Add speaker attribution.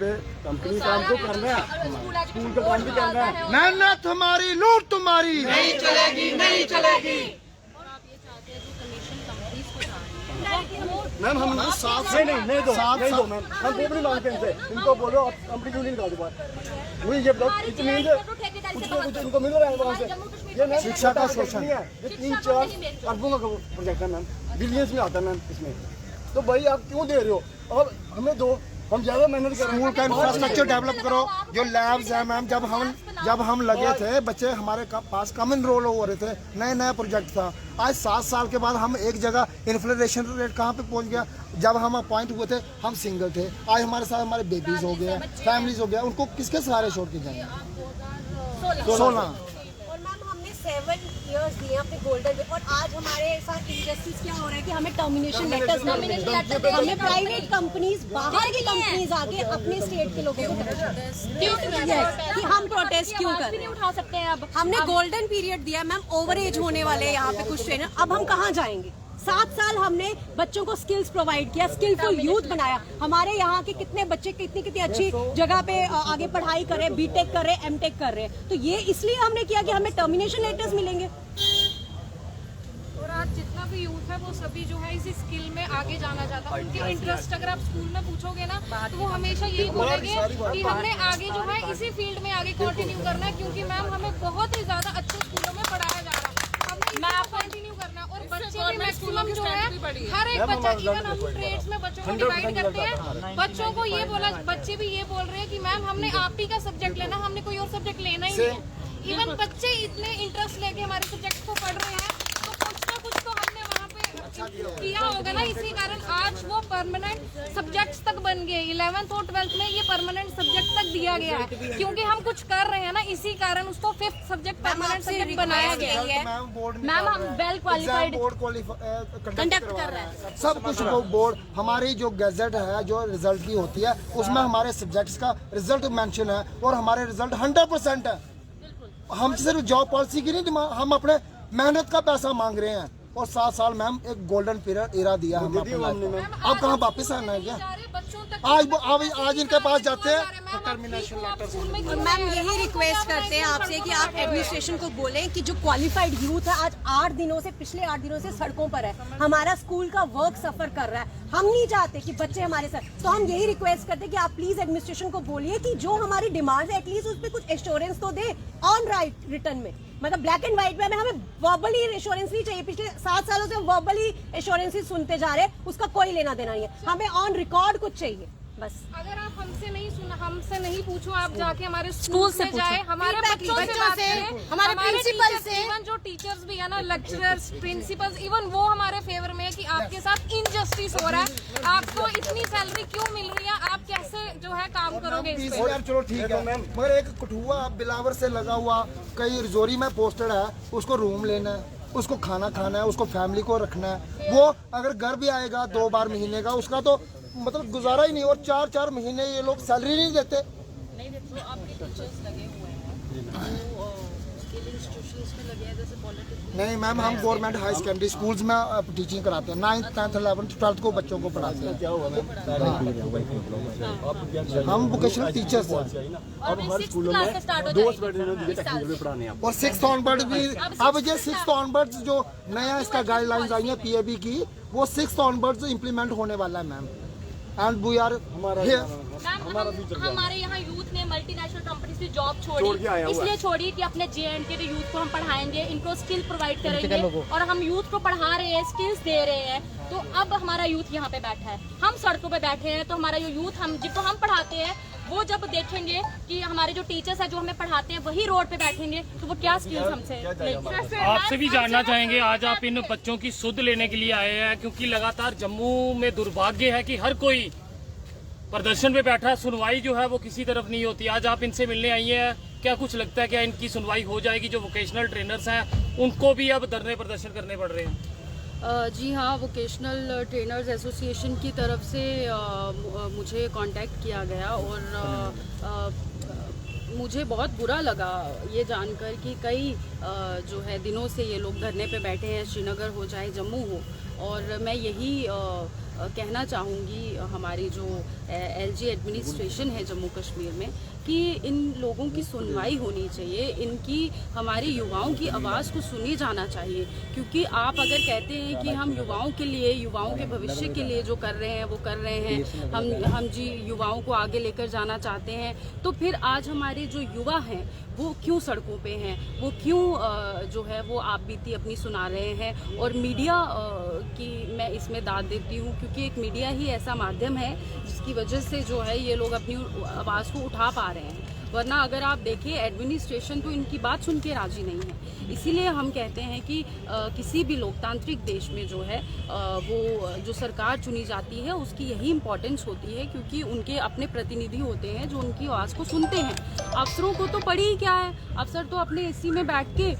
Speaker 1: पे कंपनी काम तो करना है, स्कूल का काम भी करना है।
Speaker 2: मेहनत हमारी, लूट तुम्हारी
Speaker 3: नहीं चलेगी, नहीं चलेगी।
Speaker 1: मैम हम साथ नहीं दो मैम, हम वो भी नहीं मांगते इनसे। इनको बोलो आप कंपनी क्यों नहीं निकाल दो, मुझे ये बताओ इतनी कुछ इनको मिल रहा है वहाँ से। ये मैम
Speaker 2: शिक्षा का शोषण
Speaker 1: है, ये 3-4 अरबों का प्रोजेक्ट है मैम, बिलियंस में आता है मैम इसमें। तो भाई आप क्यों दे रहे हो, और हमें दो, हम ज्यादा मेहनत कर रहे हैं।
Speaker 2: स्कूल का इंफ्रास्ट्रक्चर डेवलप करो, जो लैब्स हैं मैम, जब हम लगे थे बच्चे हमारे पास कम इनरोल हो रहे थे, नया प्रोजेक्ट था। आज 7 साल के बाद हम एक जगह इन्फ्लेशन रेट कहाँ पे पहुँच गया। जब हम अपॉइंट हुए थे हम सिंगल थे, आज हमारे साथ हमारे बेबीज हो गए, फैमिलीज हो गया, उनको किसके सहारे छोड़ के जाएंगे। 16
Speaker 4: 7 years दिए अपने गोल्डन में, और आज हमारे साथ इंजस्टिस क्या हो रहा है कि हमें टर्मिनेशन लेटर्स, हमें प्राइवेट कंपनीज, बाहर की कंपनीज आके अपने स्टेट के लोगों को कि हम प्रोटेस्ट क्यों कर रहे हैं, उठा सकते हैं। अब हमने गोल्डन पीरियड दिया मैम, ओवर एज होने वाले यहाँ पे कुछ ट्रेनर, अब हम कहाँ जाएंगे। 7 साल हमने बच्चों को स्किल्स प्रोवाइड किया, स्किलफुल यूथ बनाया। हमारे यहाँ के कितने बच्चे कितनी अच्छी जगह पे आगे पढ़ाई कर रहे, बीटेक कर रहे, एमटेक कर रहे हैं। तो ये इसलिए हमने किया कि हमें टर्मिनेशन लेटर्स मिलेंगे।
Speaker 5: और आज जितना भी यूथ है वो सभी जो है इसी स्किल में आगे जाना चाहता है। उनके इंटरेस्ट अगर आप स्कूल में पूछोगे ना तो वो हमेशा यही बोलेंगे कि हमने आगे जो है इसी फील्ड में आगे कंटिन्यू करना है, क्योंकि मैम हमें बहुत ही ज्यादा अच्छे स्कूलों में पढ़ाया जा रहा है, हमें कंटिन्यू करना है। और बच्चे भी मैक्सिमम जो है हर एक बच्चा, इवन हम ट्रेड्स में बच्चों को डिवाइड करते हैं, बच्चों को ये बोला, बच्चे भी ये बोल रहे हैं कि मैम हमने आप ही का सब्जेक्ट लेना, हमने कोई और सब्जेक्ट लेना ही नहीं है। इवन बच्चे इतने इंटरेस्ट लेके हमारे सब्जेक्ट को पढ़ रहे हैं, तो कुछ ना कुछ तो हमने वहाँ पे किया होगा ना, इसी कारण आज वो परमानेंट सब्जेक्ट्स तक बन गए। 11th और 12th में ये परमानेंट सब्जेक्ट तक दिया गया है, क्योंकि हम कुछ कर रहे हैं ना, इसी कारण उसको 5th सब्जेक्ट परमानेंट सब्जेक्ट बनाया गया है।
Speaker 4: मैम हम वेल क्वालिफाइड
Speaker 2: कंडक्ट कर रहे हैं सब कुछ। वो बोर्ड हमारी जो गैजेट है, जो रिजल्ट की होती है, उसमें हमारे सब्जेक्ट्स का रिजल्ट मेंशन है, और हमारे रिजल्ट 100% है। हम सिर्फ जॉब पॉलिसी की नहीं डिमांड, हम अपने मेहनत का पैसा मांग रहे हैं। और 7 साल मैम एक गोल्डन पीरियड एरा दिया हमें अपने लाइफ में। अब कहाँ वापस आना है क्या? आज इनके पास जाते हैं टर्मिनेशन लेटर।
Speaker 4: और मैम यही रिक्वेस्ट करते हैं आपसे कि आप एडमिनिस्ट्रेशन को बोलें कि जो क्वालिफाइड यूथ है आज 8 दिनों से, पिछले 8 दिनों से सड़कों पर है, हमारा स्कूल का वर्क सफर कर रहा है। हम नहीं चाहते कि बच्चे हमारे साथ, तो हम यही रिक्वेस्ट करते हैं कि आप प्लीज एडमिनिस्ट्रेशन को बोलिए कि जो हमारी डिमांड है एटलीस्ट उस पर कुछ एश्योरेंस तो दे ऑन राइट रिटर्न में, मतलब ब्लैक एंड व्हाइट में। हमें वर्बली एश्योरेंस नहीं चाहिए। पिछले 7 सालों से हम वर्बली एश्योरेंस ही सुनते जा रहे हैं, उसका कोई लेना देना नहीं है। हमें ऑन रिकॉर्ड कुछ चाहिए बस।
Speaker 5: अगर आप हमसे नहीं पूछो, आप जाके हमारे स्कूल से जाए, हमारे बच्चों से बात करें, हमारे प्रिंसिपल से, इवन जो टीचर्स भी है ना, लेक्चरर्स, प्रिंसिपल्स, इवन वो हमारे फेवर में है कि आपके साथ इनजस्टिस हो रहा है, आपको इतनी सैलरी क्यों मिल रही है, आप कैसे जो है काम करोगे इस पे।
Speaker 2: यार चलो ठीक है मैम, मगर एक कठुआ बिलावर से लगा हुआ कहीं रजौरी में पोस्टेड है, उसको रूम लेना है, उसको खाना खाना है, उसको फैमिली को रखना है। वो अगर घर भी आएगा 2 बार महीने का, उसका तो मतलब गुजारा ही नहीं। और 4-4 महीने ये लोग सैलरी नहीं देते।
Speaker 6: नहीं देखो, आपके टीचर्स लगे हुए हैं तो स्किल इंस्टीट्यूशंस में लगे हैं, जैसे पॉलिटिक्स।
Speaker 2: नहीं मैम, हम गवर्नमेंट हाई सेकेंडरी स्कूल्स में टीचिंग कराते हैं, 9th, 10th, 11th, 12th को बच्चों को पढ़ाते हैं। हम वोकेशनल टीचर्स हैं।
Speaker 1: अब हर स्कूलों में 2 टेक्निकल पढ़ाने हैं।
Speaker 2: और 6th ऑनवर्ड भी, अब ये 6th ऑनवर्ड जो नया इसका गाइडलाइंस आई है PAB की, वो 6th ऑनवर्ड इम्प्लीमेंट होने वाला है मैम। एंड वी आर
Speaker 6: हमारे यहाँ यूथ ने मल्टीनेशनल कंपनी से जॉब छोड़ी, इसलिए छोड़ी कि अपने JNK के यूथ को हम पढ़ाएंगे, इनको स्किल प्रोवाइड करेंगे, और हम यूथ को पढ़ा रहे हैं, स्किल्स दे रहे हैं। तो अब हमारा यूथ यहाँ पे बैठा है, हम सड़कों पे बैठे हैं, तो हमारा जो यूथ, हम जिनको हम पढ़ाते हैं, वो जब देखेंगे कि हमारे जो टीचर्स है जो हमें पढ़ाते हैं वही रोड पे बैठेंगे, तो वो क्या स्किल्स हमसे लेंगे।
Speaker 7: आपसे भी जानना चाहेंगे, आज आप इन बच्चों की सुध लेने के लिए आए हैं, क्योंकि लगातार जम्मू में दुर्भाग्य है कि हर कोई प्रदर्शन पे बैठा है, सुनवाई जो है वो किसी तरफ नहीं होती। आज आप इनसे मिलने आई हैं, क्या कुछ लगता है क्या इनकी सुनवाई हो जाएगी? जो वोकेशनल ट्रेनर्स हैं उनको भी अब धरने प्रदर्शन करने पड़ रहे हैं।
Speaker 6: जी हाँ, वोकेशनल ट्रेनर्स एसोसिएशन की तरफ से मुझे कांटेक्ट किया गया, और मुझे बहुत बुरा लगा ये जानकर कि कई जो है दिनों से ये लोग धरने पे बैठे हैं, श्रीनगर हो चाहे जम्मू हो। और मैं यही
Speaker 8: कहना चाहूँगी हमारी जो एलजी एडमिनिस्ट्रेशन है जम्मू कश्मीर में कि इन लोगों की सुनवाई होनी चाहिए, इनकी हमारे युवाओं की आवाज़ को सुनी जाना चाहिए। क्योंकि आप अगर कहते हैं कि हम युवाओं के लिए, युवाओं के भविष्य के लिए जो कर रहे हैं वो कर रहे हैं, हम जी युवाओं को आगे लेकर जाना चाहते हैं, तो फिर आज हमारे जो युवा हैं वो क्यों सड़कों पे हैं, वो क्यों जो है वो आप बीती अपनी सुना रहे हैं। और मीडिया की मैं इसमें दाद देती हूँ, क्योंकि एक मीडिया ही ऐसा माध्यम है जिसकी वजह से जो है ये लोग अपनी आवाज़ को उठा पा रहे हैं। वरना अगर आप देखिए एडमिनिस्ट्रेशन तो इनकी बात सुन के राजी नहीं है। इसीलिए हम कहते हैं कि किसी भी लोकतांत्रिक देश में जो है वो जो सरकार चुनी जाती है उसकी यही इम्पोर्टेंस होती है, क्योंकि उनके अपने प्रतिनिधि होते हैं जो उनकी आवाज़ को सुनते हैं। अफसरों को तो पड़ी ही क्या है, अफसर तो अपने एसी में बैठ के